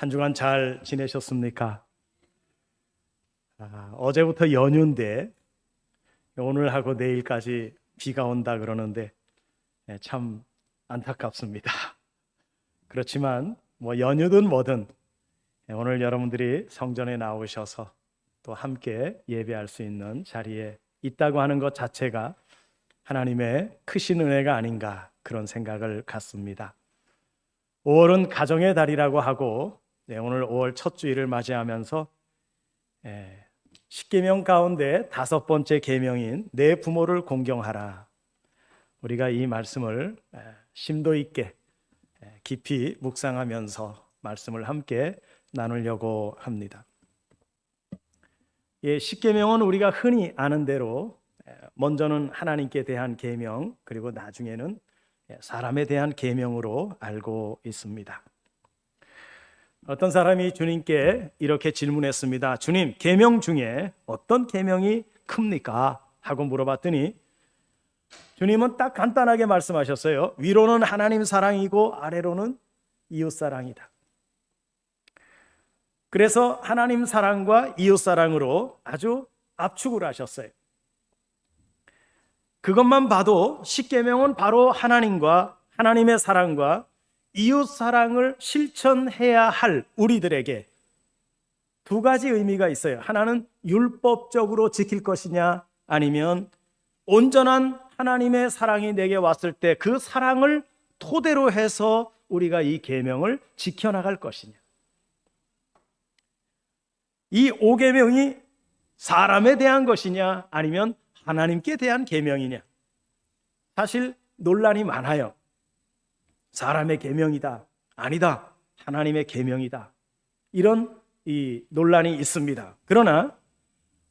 한 주간 잘 지내셨습니까? 어제부터 연휴인데 오늘하고 내일까지 비가 온다 그러는데 참 안타깝습니다. 그렇지만 연휴든 뭐든 오늘 여러분들이 성전에 나오셔서 또 함께 예배할 수 있는 자리에 있다고 하는 것 자체가 하나님의 크신 은혜가 아닌가 그런 생각을 갖습니다. 5월은 가정의 달이라고 하고 오늘 5월 첫 주일을 맞이하면서 십계명 가운데 5번째 계명인 내 부모를 공경하라. 우리가 이 말씀을 심도 있게 깊이 묵상하면서 말씀을 함께 나누려고 합니다. 십계명은 우리가 흔히 아는 대로 먼저는 하나님께 대한 계명, 그리고 나중에는 사람에 대한 계명으로 알고 있습니다. 어떤 사람이 주님께 이렇게 질문했습니다. 주님, 계명 중에 어떤 계명이 큽니까? 하고 물어봤더니 주님은 딱 간단하게 말씀하셨어요. 위로는 하나님 사랑이고 아래로는 이웃 사랑이다. 그래서 하나님 사랑과 이웃 사랑으로 아주 압축을 하셨어요. 그것만 봐도 십계명은 바로 하나님과 하나님의 사랑과 이웃 사랑을 실천해야 할 우리들에게 두 가지 의미가 있어요. 하나는 율법적으로 지킬 것이냐, 아니면 온전한 하나님의 사랑이 내게 왔을 때 그 사랑을 토대로 해서 우리가 이 계명을 지켜나갈 것이냐. 이 5계명이 사람에 대한 것이냐, 아니면 하나님께 대한 계명이냐. 사실 논란이 많아요. 사람의 계명이다, 아니다, 하나님의 계명이다, 이런 이 논란이 있습니다. 그러나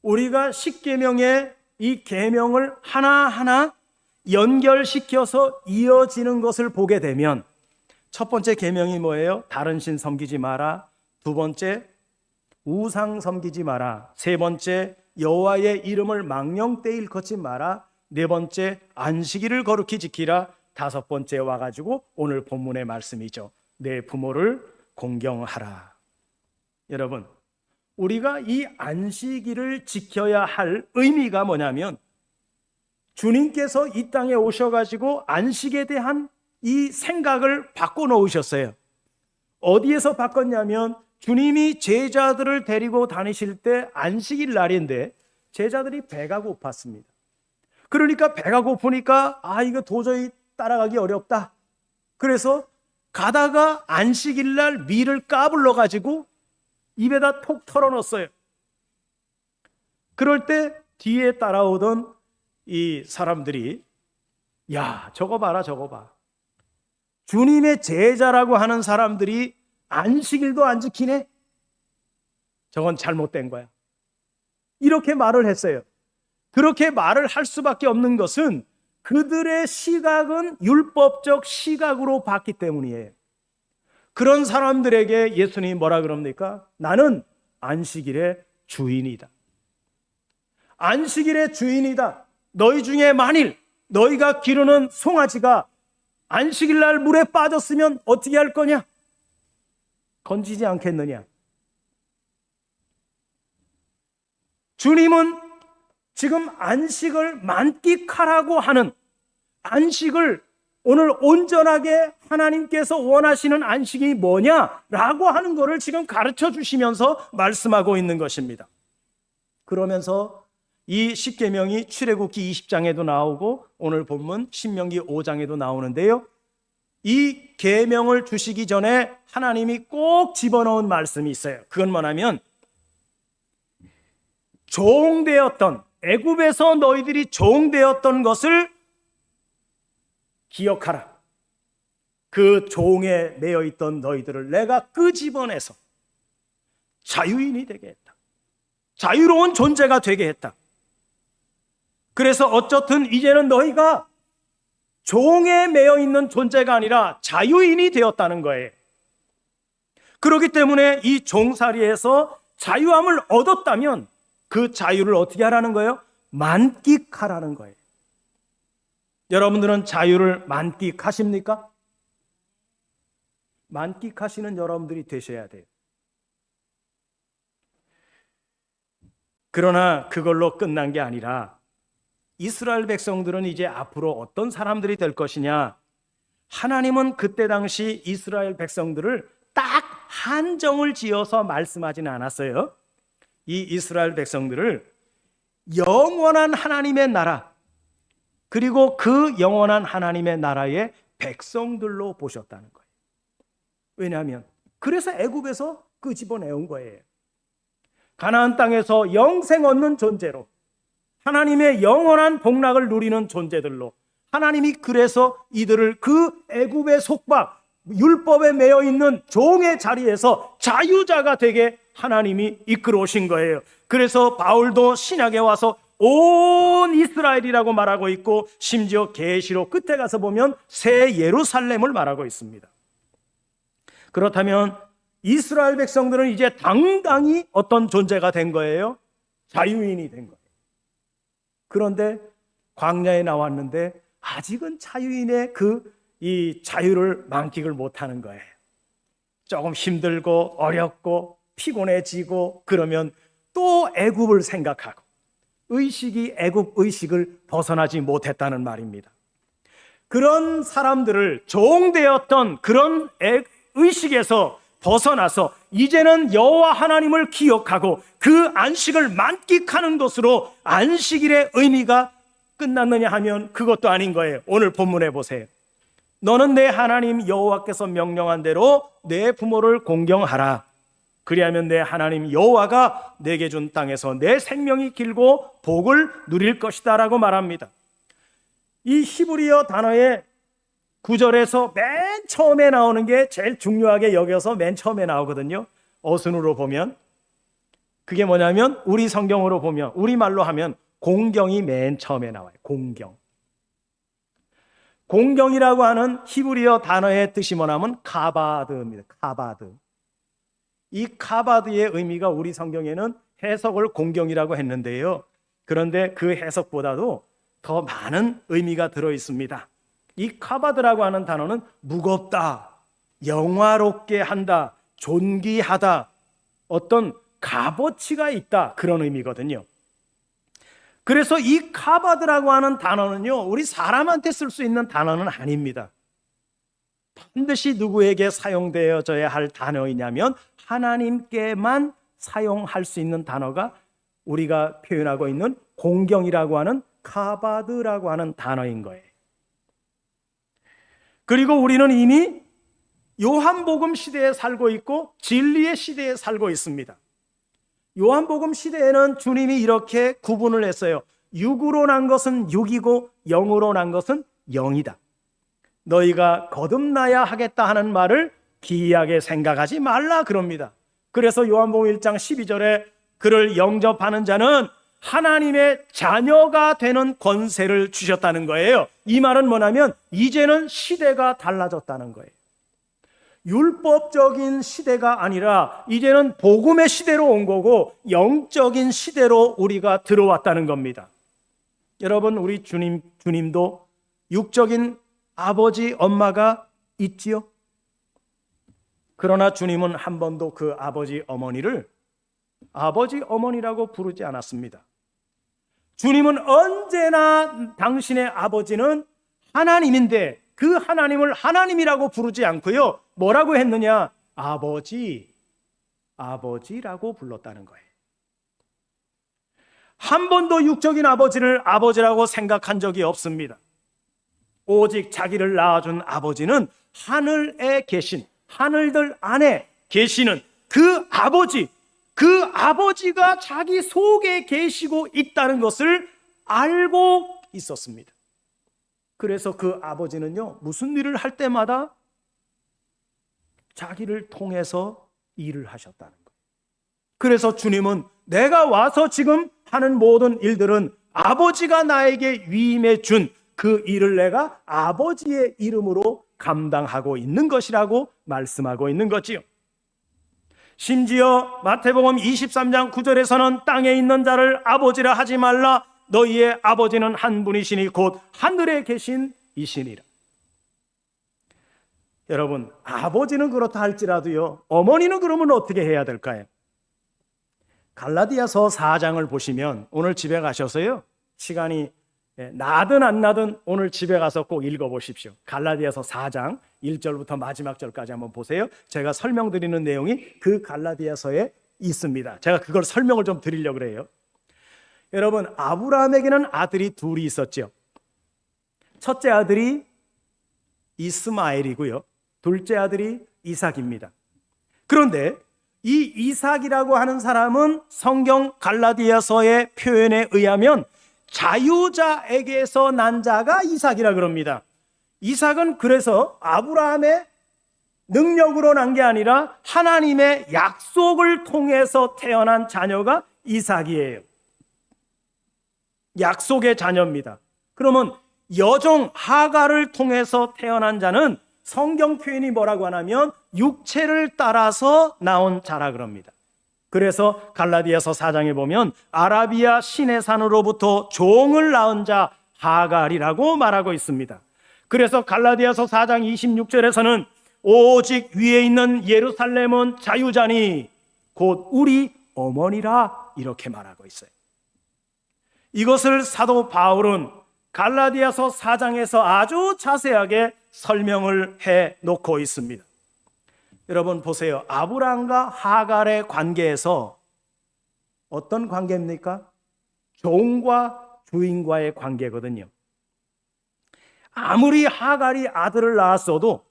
우리가 십계명의 이 계명을 하나하나 연결시켜서 이어지는 것을 보게 되면 첫 번째 계명이 뭐예요? 다른 신 섬기지 마라. 두 번째, 우상 섬기지 마라. 세 번째, 여호와의 이름을 망령되이 일컫지 마라. 네 번째, 안식일을 거룩히 지키라. 다섯 번째 와가지고 오늘 본문의 말씀이죠. 내 부모를 공경하라. 여러분, 우리가 이 안식일을 지켜야 할 의미가 뭐냐면 주님께서 이 땅에 오셔가지고 안식에 대한 이 생각을 바꿔놓으셨어요. 어디에서 바꿨냐면 주님이 제자들을 데리고 다니실 때 안식일 날인데 제자들이 배가 고팠습니다. 그러니까 배가 고프니까 이거 도저히 따라가기 어렵다. 그래서 가다가 안식일 날 밀을 까불러 가지고 입에다 톡 털어넣었어요. 그럴 때 뒤에 따라오던 이 사람들이 야, 저거 봐라, 저거 봐. 주님의 제자라고 하는 사람들이 안식일도 안 지키네? 저건 잘못된 거야. 이렇게 말을 했어요. 그렇게 말을 할 수밖에 없는 것은 그들의 시각은 율법적 시각으로 봤기 때문이에요. 그런 사람들에게 예수님이 뭐라 그럽니까? 나는 안식일의 주인이다. 안식일의 주인이다. 너희 중에 만일 너희가 기르는 송아지가 안식일 날 물에 빠졌으면 어떻게 할 거냐? 건지지 않겠느냐? 주님은 지금 안식을 만끽하라고 하는 안식을 오늘 온전하게 하나님께서 원하시는 안식이 뭐냐라고 하는 것을 지금 가르쳐 주시면서 말씀하고 있는 것입니다. 그러면서 이 십계명이 출애굽기 20장에도 나오고 오늘 본문 신명기 5장에도 나오는데요. 이 계명을 주시기 전에 하나님이 꼭 집어넣은 말씀이 있어요. 그건 뭐냐면 종되었던 애굽에서 너희들이 종되었던 것을 기억하라. 그 종에 매여 있던 너희들을 내가 끄집어내서 자유인이 되게 했다. 자유로운 존재가 되게 했다. 그래서 어쨌든 이제는 너희가 종에 매여 있는 존재가 아니라 자유인이 되었다는 거예요. 그렇기 때문에 이 종살이에서 자유함을 얻었다면 그 자유를 어떻게 하라는 거예요? 만끽하라는 거예요. 여러분들은 자유를 만끽하십니까? 만끽하시는 여러분들이 되셔야 돼요. 그러나 그걸로 끝난 게 아니라 이스라엘 백성들은 이제 앞으로 어떤 사람들이 될 것이냐? 하나님은 그때 당시 이스라엘 백성들을 딱 한정을 지어서 말씀하지는 않았어요. 이 이스라엘 백성들을 영원한 하나님의 나라, 그리고 그 영원한 하나님의 나라의 백성들로 보셨다는 거예요. 왜냐하면 그래서 애굽에서 끄집어내온 거예요. 가나안 땅에서 영생 얻는 존재로, 하나님의 영원한 복락을 누리는 존재들로, 하나님이 그래서 이들을 그 애굽의 속박, 율법에 매여 있는 종의 자리에서 자유자가 되게 하나님이 이끌어 오신 거예요. 그래서 바울도 신약에 와서 온 이스라엘이라고 말하고 있고, 심지어 계시록 끝에 가서 보면 새 예루살렘을 말하고 있습니다. 그렇다면 이스라엘 백성들은 이제 당당히 어떤 존재가 된 거예요? 자유인이 된 거예요. 그런데 광야에 나왔는데 아직은 자유인의 이 자유를 만끽을 못하는 거예요. 조금 힘들고 어렵고 피곤해지고 그러면 또 애굽을 생각하고, 의식이 애굽 의식을 벗어나지 못했다는 말입니다. 그런 사람들을 종되었던 그런 의식에서 벗어나서 이제는 여호와 하나님을 기억하고 그 안식을 만끽하는 것으로 안식일의 의미가 끝났느냐 하면 그것도 아닌 거예요. 오늘 본문에 보세요. 너는 내 하나님 여호와께서 명령한 대로 내 부모를 공경하라. 그리하면 내 하나님 여호와가 내게 준 땅에서 내 생명이 길고 복을 누릴 것이다 라고 말합니다. 이 히브리어 단어의 9절에서 맨 처음에 나오는 게 제일 중요하게 여겨서 맨 처음에 나오거든요. 어순으로 보면 그게 뭐냐면, 우리 성경으로 보면, 우리말로 하면 공경이 맨 처음에 나와요. 공경. 공경이라고 하는 히브리어 단어의 뜻이 뭐냐면 카바드입니다. 카바드. 이 카바드의 의미가 우리 성경에는 해석을 공경이라고 했는데요. 그런데 그 해석보다도 더 많은 의미가 들어 있습니다. 이 카바드라고 하는 단어는 무겁다, 영화롭게 한다, 존귀하다, 어떤 값어치가 있다, 그런 의미거든요. 그래서 이 카바드라고 하는 단어는요, 우리 사람한테 쓸 수 있는 단어는 아닙니다. 반드시 누구에게 사용되어져야 할 단어이냐면 하나님께만 사용할 수 있는 단어가 우리가 표현하고 있는 공경이라고 하는 카바드라고 하는 단어인 거예요. 그리고 우리는 이미 요한복음 시대에 살고 있고 진리의 시대에 살고 있습니다. 요한복음 시대에는 주님이 이렇게 구분을 했어요. 육으로 난 것은 육이고 영으로 난 것은 영이다. 너희가 거듭나야 하겠다 하는 말을 기이하게 생각하지 말라 그럽니다. 그래서 요한복음 1장 12절에 그를 영접하는 자는 하나님의 자녀가 되는 권세를 주셨다는 거예요. 이 말은 뭐냐면 이제는 시대가 달라졌다는 거예요. 율법적인 시대가 아니라 이제는 복음의 시대로 온 거고 영적인 시대로 우리가 들어왔다는 겁니다. 여러분, 우리 주님도 육적인 아버지, 엄마가 있지요. 그러나 주님은 한 번도 그 아버지, 어머니를 아버지, 어머니라고 부르지 않았습니다. 주님은 언제나 당신의 아버지는 하나님인데 그 하나님을 하나님이라고 부르지 않고요. 뭐라고 했느냐? 아버지, 아버지라고 불렀다는 거예요. 한 번도 육적인 아버지를 아버지라고 생각한 적이 없습니다. 오직 자기를 낳아준 아버지는 하늘에 계신, 하늘들 안에 계시는 그 아버지, 그 아버지가 자기 속에 계시고 있다는 것을 알고 있었습니다. 그래서 그 아버지는요, 무슨 일을 할 때마다 자기를 통해서 일을 하셨다는 거예요. 그래서 주님은 내가 와서 지금 하는 모든 일들은 아버지가 나에게 위임해 준 그 일을 내가 아버지의 이름으로 감당하고 있는 것이라고 말씀하고 있는 거지요. 심지어 마태복음 23장 9절에서는 땅에 있는 자를 아버지라 하지 말라. 너희의 아버지는 한 분이시니 곧 하늘에 계신 이시니라. 여러분, 아버지는 그렇다 할지라도요, 어머니는 그러면 어떻게 해야 될까요? 갈라디아서 4장을 보시면 오늘 집에 가셔서요, 시간이 나든 안 나든 오늘 집에 가서 꼭 읽어보십시오. 갈라디아서 4장 1절부터 마지막 절까지 한번 보세요. 제가 설명드리는 내용이 그 갈라디아서에 있습니다. 제가 그걸 설명을 좀 드리려고 그래요. 여러분, 아브라함에게는 아들이 둘이 있었죠. 첫째 아들이 이스마엘이고요, 둘째 아들이 이삭입니다. 그런데 이 이삭이라고 하는 사람은 성경 갈라디아서의 표현에 의하면 자유자에게서 난 자가 이삭이라 그럽니다. 이삭은 그래서 아브라함의 능력으로 난 게 아니라 하나님의 약속을 통해서 태어난 자녀가 이삭이에요. 약속의 자녀입니다. 그러면 여종 하갈을 통해서 태어난 자는 성경 표현이 뭐라고 하냐면 육체를 따라서 나온 자라 그럽니다. 그래서 갈라디아서 4장에 보면 아라비아 시내산으로부터 종을 낳은 자 하갈이라고 말하고 있습니다. 그래서 갈라디아서 4장 26절에서는 오직 위에 있는 예루살렘은 자유자니 곧 우리 어머니라 이렇게 말하고 있어요. 이것을 사도 바울은 갈라디아서 4장에서 아주 자세하게 설명을 해 놓고 있습니다. 여러분 보세요. 아브라함과 하갈의 관계에서 어떤 관계입니까? 종과 주인과의 관계거든요. 아무리 하갈이 아들을 낳았어도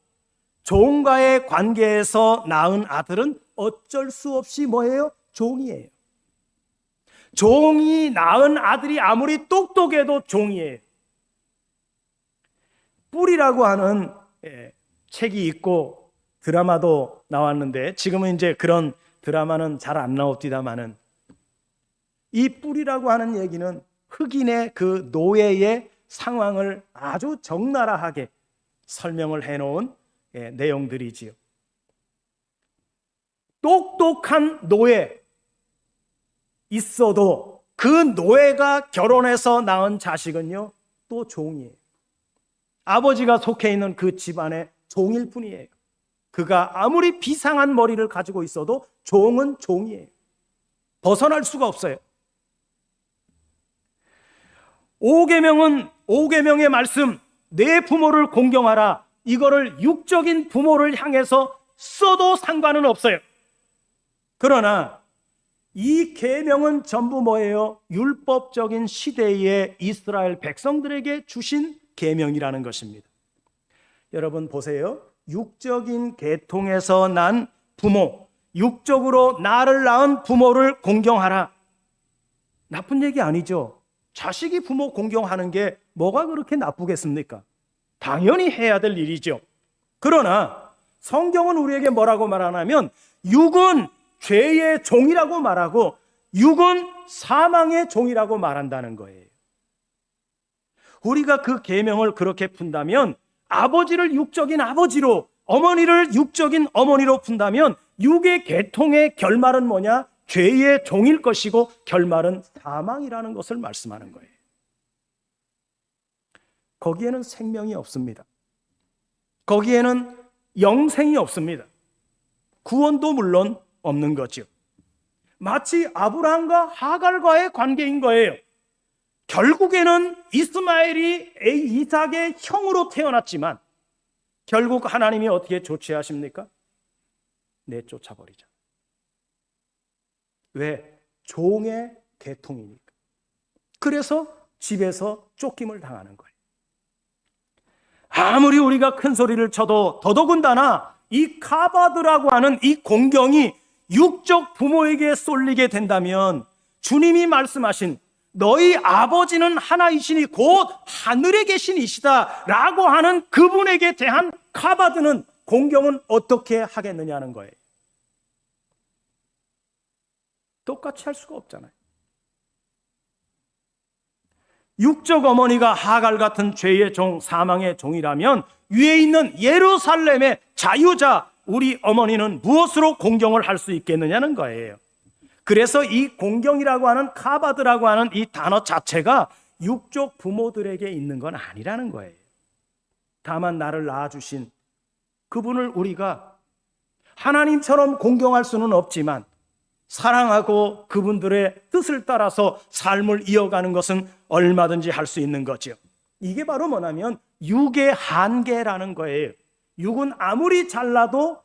종과의 관계에서 낳은 아들은 어쩔 수 없이 뭐예요? 종이에요. 종이 낳은 아들이 아무리 똑똑해도 종이에요. 뿔이라고 하는 책이 있고 드라마도 나왔는데 지금은 이제 그런 드라마는 잘 안 나옵니다만은 이 뿔이라고 하는 얘기는 흑인의 그 노예의 상황을 아주 적나라하게 설명을 해놓은 내용들이지요. 똑똑한 노예 있어도 그 노예가 결혼해서 낳은 자식은요 또 종이에요. 아버지가 속해 있는 그 집안의 종일 뿐이에요. 그가 아무리 비상한 머리를 가지고 있어도 종은 종이에요. 벗어날 수가 없어요. 5계명의 말씀, 내 부모를 공경하라, 이거를 육적인 부모를 향해서 써도 상관은 없어요. 그러나 이 계명은 전부 뭐예요? 율법적인 시대의 이스라엘 백성들에게 주신 계명이라는 것입니다. 여러분 보세요. 육적인 계통에서 난 부모, 육적으로 나를 낳은 부모를 공경하라. 나쁜 얘기 아니죠. 자식이 부모 공경하는 게 뭐가 그렇게 나쁘겠습니까? 당연히 해야 될 일이죠. 그러나 성경은 우리에게 뭐라고 말하냐면 육은 죄의 종이라고 말하고 육은 사망의 종이라고 말한다는 거예요. 우리가 그 계명을 그렇게 푼다면 아버지를 육적인 아버지로, 어머니를 육적인 어머니로 푼다면 육의 계통의 결말은 뭐냐? 죄의 종일 것이고 결말은 사망이라는 것을 말씀하는 거예요. 거기에는 생명이 없습니다. 거기에는 영생이 없습니다. 구원도 물론 없는 거죠. 마치 아브라함과 하갈과의 관계인 거예요. 결국에는 이스마엘이 이삭의 형으로 태어났지만 결국 하나님이 어떻게 조치하십니까? 내쫓아버리자. 왜? 종의 계통이니까. 그래서 집에서 쫓김을 당하는 거예요. 아무리 우리가 큰 소리를 쳐도 더더군다나 이 카바드라고 하는 이 공경이 육적 부모에게 쏠리게 된다면 주님이 말씀하신 너희 아버지는 하나이시니 곧 하늘에 계신 이시다 라고 하는 그분에게 대한 카바드는 공경은 어떻게 하겠느냐는 거예요. 똑같이 할 수가 없잖아요. 육적 어머니가 하갈 같은 죄의 종, 사망의 종이라면 위에 있는 예루살렘의 자유자 우리 어머니는 무엇으로 공경을 할 수 있겠느냐는 거예요. 그래서 이 공경이라고 하는 카바드라고 하는 이 단어 자체가 육적 부모들에게 있는 건 아니라는 거예요. 다만 나를 낳아주신 그분을 우리가 하나님처럼 공경할 수는 없지만 사랑하고 그분들의 뜻을 따라서 삶을 이어가는 것은 얼마든지 할 수 있는 거죠. 이게 바로 뭐냐면 육의 한계라는 거예요. 육은 아무리 잘나도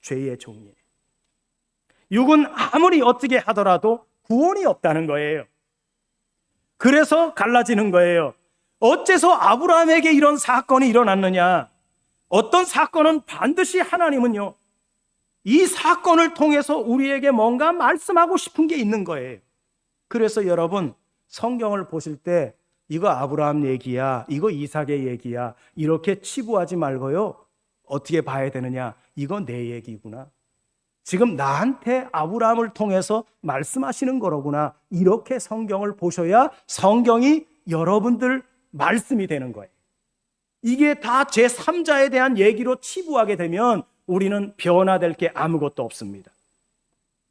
죄의 종이에요. 육은 아무리 어떻게 하더라도 구원이 없다는 거예요. 그래서 갈라지는 거예요. 어째서 아브라함에게 이런 사건이 일어났느냐? 어떤 사건은 반드시 하나님은요, 이 사건을 통해서 우리에게 뭔가 말씀하고 싶은 게 있는 거예요. 그래서 여러분, 성경을 보실 때 이거 아브라함 얘기야, 이거 이삭의 얘기야, 이렇게 치부하지 말고요, 어떻게 봐야 되느냐? 이거 내 얘기구나. 지금 나한테 아브라함을 통해서 말씀하시는 거로구나. 이렇게 성경을 보셔야 성경이 여러분들 말씀이 되는 거예요. 이게 다 제3자에 대한 얘기로 치부하게 되면 우리는 변화될 게 아무것도 없습니다.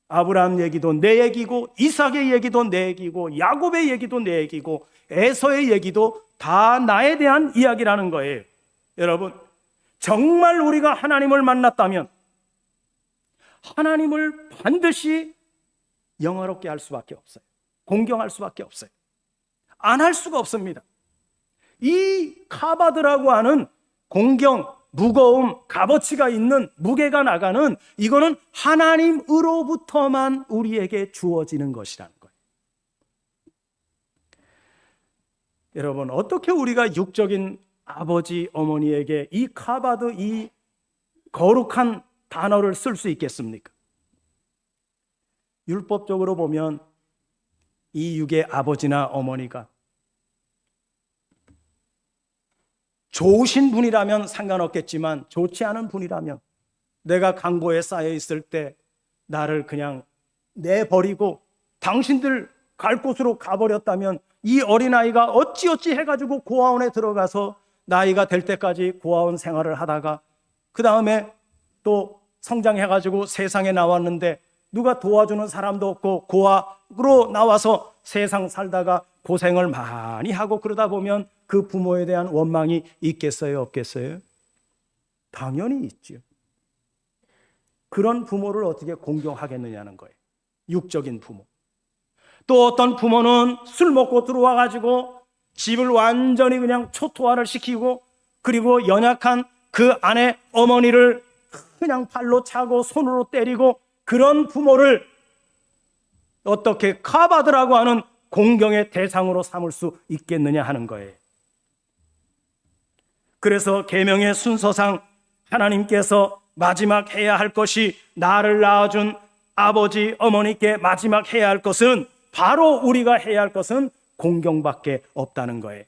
아브라함 얘기도 내 얘기고, 이삭의 얘기도 내 얘기고, 야곱의 얘기도 내 얘기고, 에서의 얘기도 다 나에 대한 이야기라는 거예요. 여러분, 정말 우리가 하나님을 만났다면 하나님을 반드시 영화롭게 할 수밖에 없어요. 공경할 수밖에 없어요. 안 할 수가 없습니다. 이 카바드라고 하는 공경, 무거움, 값어치가 있는, 무게가 나가는, 이거는 하나님으로부터만 우리에게 주어지는 것이라는 거예요. 여러분, 어떻게 우리가 육적인 아버지, 어머니에게 이 카바드, 이 거룩한 단어를 쓸 수 있겠습니까? 율법적으로 보면 이 육의 아버지나 어머니가 좋으신 분이라면 상관없겠지만 좋지 않은 분이라면, 내가 강보에 쌓여 있을 때 나를 그냥 내버리고 당신들 갈 곳으로 가버렸다면 이 어린아이가 어찌어찌 해가지고 고아원에 들어가서 나이가 될 때까지 고아원 생활을 하다가 그 다음에 또 성장해가지고 세상에 나왔는데 누가 도와주는 사람도 없고 고아로 나와서 세상 살다가 고생을 많이 하고 그러다 보면 그 부모에 대한 원망이 있겠어요, 없겠어요? 당연히 있죠. 그런 부모를 어떻게 공경하겠느냐는 거예요. 육적인 부모. 또 어떤 부모는 술 먹고 들어와가지고 집을 완전히 그냥 초토화를 시키고, 그리고 연약한 그 아내 어머니를 그냥 발로 차고 손으로 때리고, 그런 부모를 어떻게 카바드라고 하는 공경의 대상으로 삼을 수 있겠느냐 하는 거예요. 그래서 계명의 순서상 하나님께서 마지막 해야 할 것이, 나를 낳아준 아버지 어머니께 마지막 해야 할 것은, 바로 우리가 해야 할 것은 공경밖에 없다는 거예요.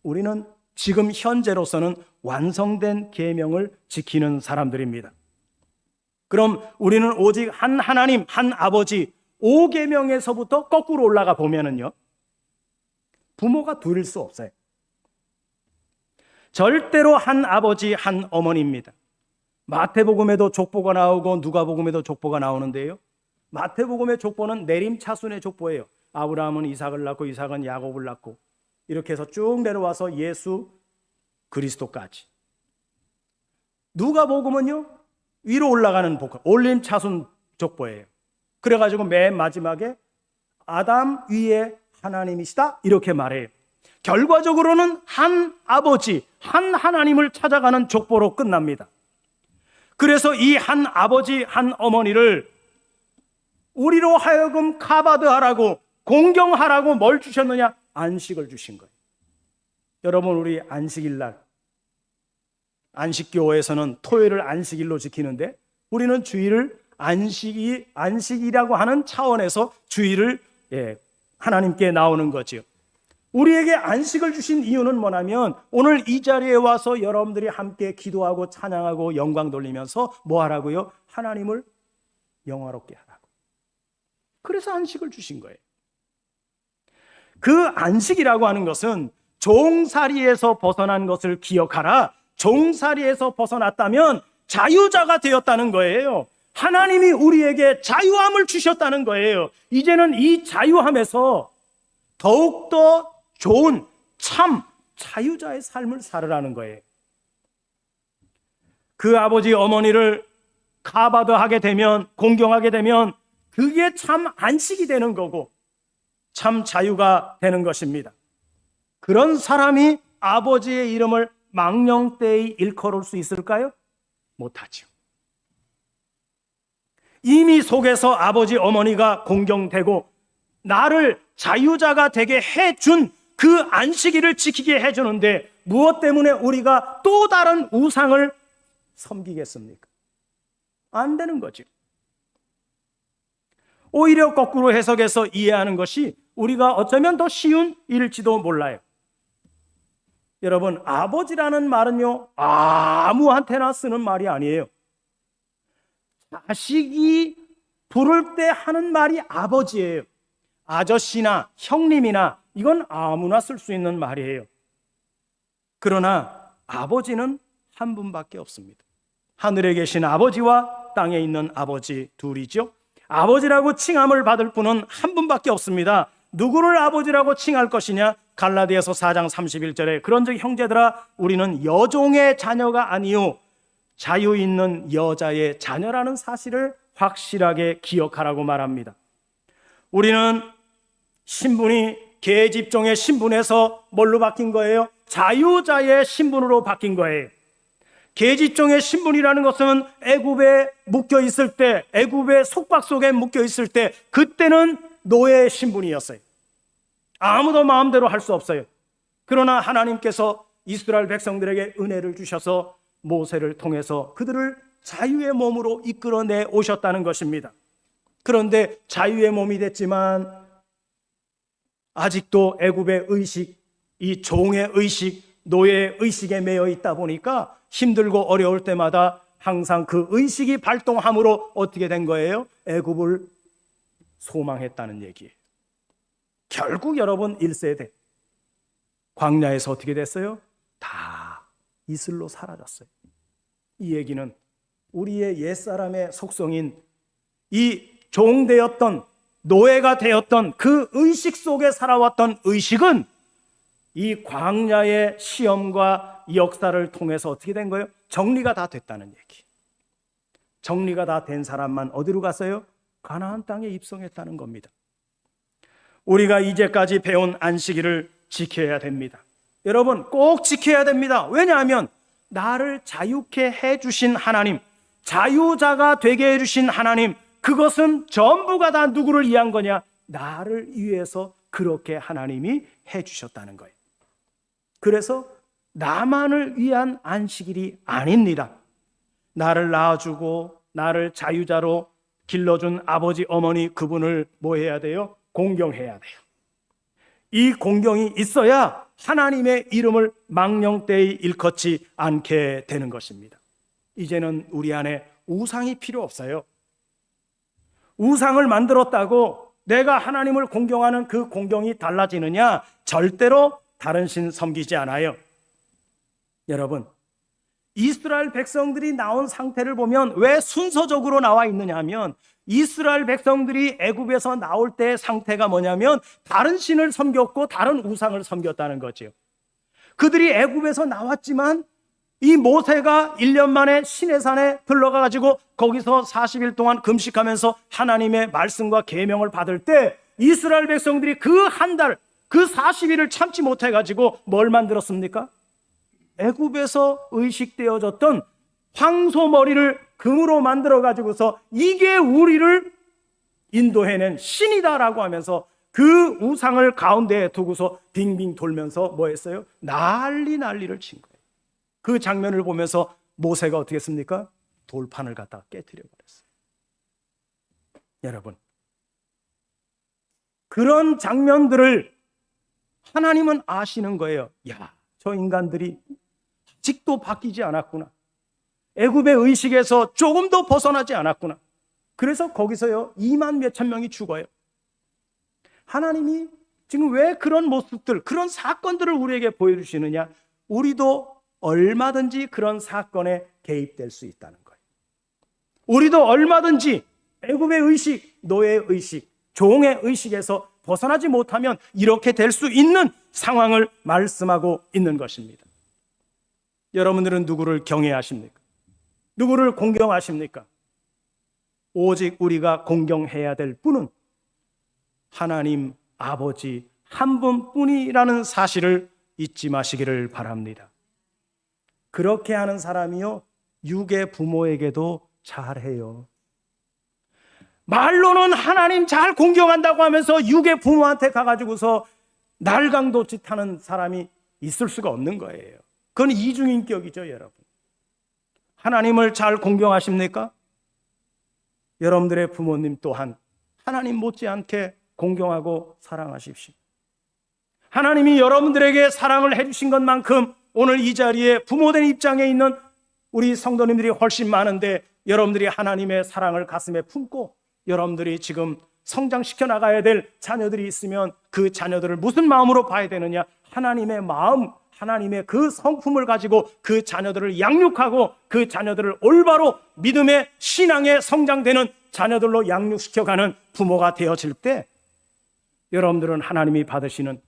우리는 지금 현재로서는 완성된 계명을 지키는 사람들입니다. 그럼 우리는 오직 한 하나님, 한 아버지, 5계명에서부터 거꾸로 올라가 보면은요, 부모가 둘일 수 없어요. 절대로 한 아버지, 한 어머니입니다. 마태복음에도 족보가 나오고 누가복음에도 족보가 나오는데요, 마태복음의 족보는 내림차순의 족보예요. 아브라함은 이삭을 낳고 이삭은 야곱을 낳고 이렇게 해서 쭉 내려와서 예수 그리스도까지. 누가복음은요, 위로 올라가는 복음, 올림차순 족보예요. 그래가지고 맨 마지막에 아담 위에 하나님이시다 이렇게 말해요. 결과적으로는 한 아버지, 한 하나님을 찾아가는 족보로 끝납니다. 그래서 이 한 아버지, 한 어머니를 우리로 하여금 카바드하라고, 공경하라고 뭘 주셨느냐? 안식을 주신 거예요. 여러분, 우리 안식일날, 안식교에서는 토요일을 안식일로 지키는데 우리는 주일을 안식이라고 하는 차원에서 주일을 하나님께 나오는 거죠. 우리에게 안식을 주신 이유는 뭐냐면, 오늘 이 자리에 와서 여러분들이 함께 기도하고 찬양하고 영광 돌리면서 뭐 하라고요? 하나님을 영화롭게 하라고. 그래서 안식을 주신 거예요. 그 안식이라고 하는 것은 종살이에서 벗어난 것을 기억하라. 종살이에서 벗어났다면 자유자가 되었다는 거예요. 하나님이 우리에게 자유함을 주셨다는 거예요. 이제는 이 자유함에서 더욱더 좋은 참 자유자의 삶을 살으라는 거예요. 그 아버지 어머니를 카바드하게 되면, 공경하게 되면 그게 참 안식이 되는 거고 참 자유가 되는 것입니다. 그런 사람이 아버지의 이름을 망령되이 일컬을 수 있을까요? 못하죠. 이미 속에서 아버지 어머니가 공경되고 나를 자유자가 되게 해준 그 안식일을 지키게 해주는데 무엇 때문에 우리가 또 다른 우상을 섬기겠습니까? 안 되는 거죠. 오히려 거꾸로 해석해서 이해하는 것이 우리가 어쩌면 더 쉬운 일일지도 몰라요. 여러분, 아버지라는 말은요, 아무한테나 쓰는 말이 아니에요. 자식이 부를 때 하는 말이 아버지예요. 아저씨나 형님이나 이건 아무나 쓸 수 있는 말이에요. 그러나 아버지는 한 분밖에 없습니다. 하늘에 계신 아버지와 땅에 있는 아버지 둘이죠. 아버지라고 칭함을 받을 분은 한 분밖에 없습니다. 누구를 아버지라고 칭할 것이냐? 갈라디아서 4장 31절에 그런즉 형제들아 우리는 여종의 자녀가 아니요 자유 있는 여자의 자녀라는 사실을 확실하게 기억하라고 말합니다. 우리는 신분이 계집종의 신분에서 뭘로 바뀐 거예요? 자유자의 신분으로 바뀐 거예요. 계집종의 신분이라는 것은 애굽에 묶여 있을 때, 애굽의 속박 속에 묶여 있을 때 그때는 노예의 신분이었어요. 아무도 마음대로 할 수 없어요. 그러나 하나님께서 이스라엘 백성들에게 은혜를 주셔서 모세를 통해서 그들을 자유의 몸으로 이끌어내 오셨다는 것입니다. 그런데 자유의 몸이 됐지만 아직도 애굽의 의식, 이 종의 의식, 노예의 의식에 매여 있다 보니까 힘들고 어려울 때마다 항상 그 의식이 발동함으로 어떻게 된 거예요? 애굽을 소망했다는 얘기예요. 결국 여러분 1세대 광야에서 어떻게 됐어요? 다 이슬로 사라졌어요. 이 얘기는 우리의 옛사람의 속성인 이 종되었던 노예가 되었던 그 의식 속에 살아왔던 의식은 이 광야의 시험과 역사를 통해서 어떻게 된 거예요? 정리가 다 됐다는 얘기. 정리가 다 된 사람만 어디로 갔어요? 가나안 땅에 입성했다는 겁니다. 우리가 이제까지 배운 안식일을 지켜야 됩니다. 여러분 꼭 지켜야 됩니다. 왜냐하면 나를 자유케 해주신 하나님, 자유자가 되게 해주신 하나님, 그것은 전부가 다 누구를 위한 거냐? 나를 위해서 그렇게 하나님이 해주셨다는 거예요. 그래서 나만을 위한 안식일이 아닙니다. 나를 낳아주고 나를 자유자로 길러준 아버지 어머니 그분을 뭐 해야 돼요? 공경해야 돼요. 이 공경이 있어야 하나님의 이름을 망령되이 일컫지 않게 되는 것입니다. 이제는 우리 안에 우상이 필요 없어요. 우상을 만들었다고 내가 하나님을 공경하는 그 공경이 달라지느냐? 절대로 다른 신 섬기지 않아요. 여러분, 이스라엘 백성들이 나온 상태를 보면 왜 순서적으로 나와 있느냐 하면 이스라엘 백성들이 애굽에서 나올 때의 상태가 뭐냐면 다른 신을 섬겼고 다른 우상을 섬겼다는 거죠. 그들이 애굽에서 나왔지만 이 모세가 1년 만에 시내산에 들러가 가지고 거기서 40일 동안 금식하면서 하나님의 말씀과 계명을 받을 때 이스라엘 백성들이 그 한 달, 그 40일을 참지 못해 가지고 뭘 만들었습니까? 애굽에서 의식되어졌던 황소머리를 금으로 만들어 가지고서 이게 우리를 인도해낸 신이다라고 하면서 그 우상을 가운데에 두고서 빙빙 돌면서 뭐 했어요? 난리를 친 거예요. 그 장면을 보면서 모세가 어떻게 했습니까? 돌판을 갖다가 깨트려 버렸어요. 여러분, 그런 장면들을 하나님은 아시는 거예요. 야, 저 인간들이 아직도 바뀌지 않았구나. 애굽의 의식에서 조금 더 벗어나지 않았구나. 그래서 거기서요 2만 몇천 명이 죽어요. 하나님이 지금 왜 그런 모습들, 그런 사건들을 우리에게 보여주시느냐? 우리도 얼마든지 그런 사건에 개입될 수 있다는 거예요. 우리도 얼마든지 애굽의 의식, 노예의 의식, 종의 의식에서 벗어나지 못하면 이렇게 될 수 있는 상황을 말씀하고 있는 것입니다. 여러분들은 누구를 경외하십니까? 누구를 공경하십니까? 오직 우리가 공경해야 될 분은 하나님 아버지 한 분뿐이라는 사실을 잊지 마시기를 바랍니다. 그렇게 하는 사람이요, 육의 부모에게도 잘해요. 말로는 하나님 잘 공경한다고 하면서 육의 부모한테 가가지고서 날강도짓하는 사람이 있을 수가 없는 거예요. 그건 이중인격이죠, 여러분. 하나님을 잘 공경하십니까? 여러분들의 부모님 또한 하나님 못지않게 공경하고 사랑하십시오. 하나님이 여러분들에게 사랑을 해주신 것만큼 오늘 이 자리에 부모된 입장에 있는 우리 성도님들이 훨씬 많은데, 여러분들이 하나님의 사랑을 가슴에 품고 여러분들이 지금 성장시켜 나가야 될 자녀들이 있으면 그 자녀들을 무슨 마음으로 봐야 되느냐? 하나님의 마음, 하나님의 그 성품을 가지고 그 자녀들을 양육하고 그 자녀들을 올바로 믿음의 신앙에 성장되는 자녀들로 양육시켜가는 부모가 되어질 때, 여러분들은 하나님이 받으시는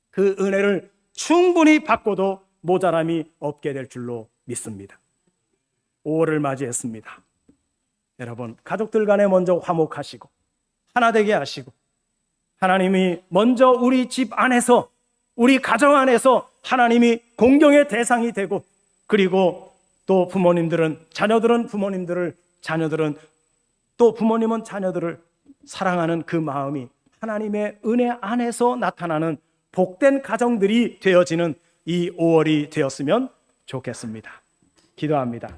그 은혜를 충분히 받고도 모자람이 없게 될 줄로 믿습니다. 5월을 맞이했습니다. 여러분, 가족들 간에 먼저 화목하시고 하나 되게 하시고, 하나님이 먼저 우리 집 안에서, 우리 가정 안에서 하나님이 공경의 대상이 되고, 그리고 또 부모님들은 자녀들은 부모님들을, 자녀들은 또 부모님은 자녀들을 사랑하는 그 마음이 하나님의 은혜 안에서 나타나는 복된 가정들이 되어지는 이 5월이 되었으면 좋겠습니다. 기도합니다.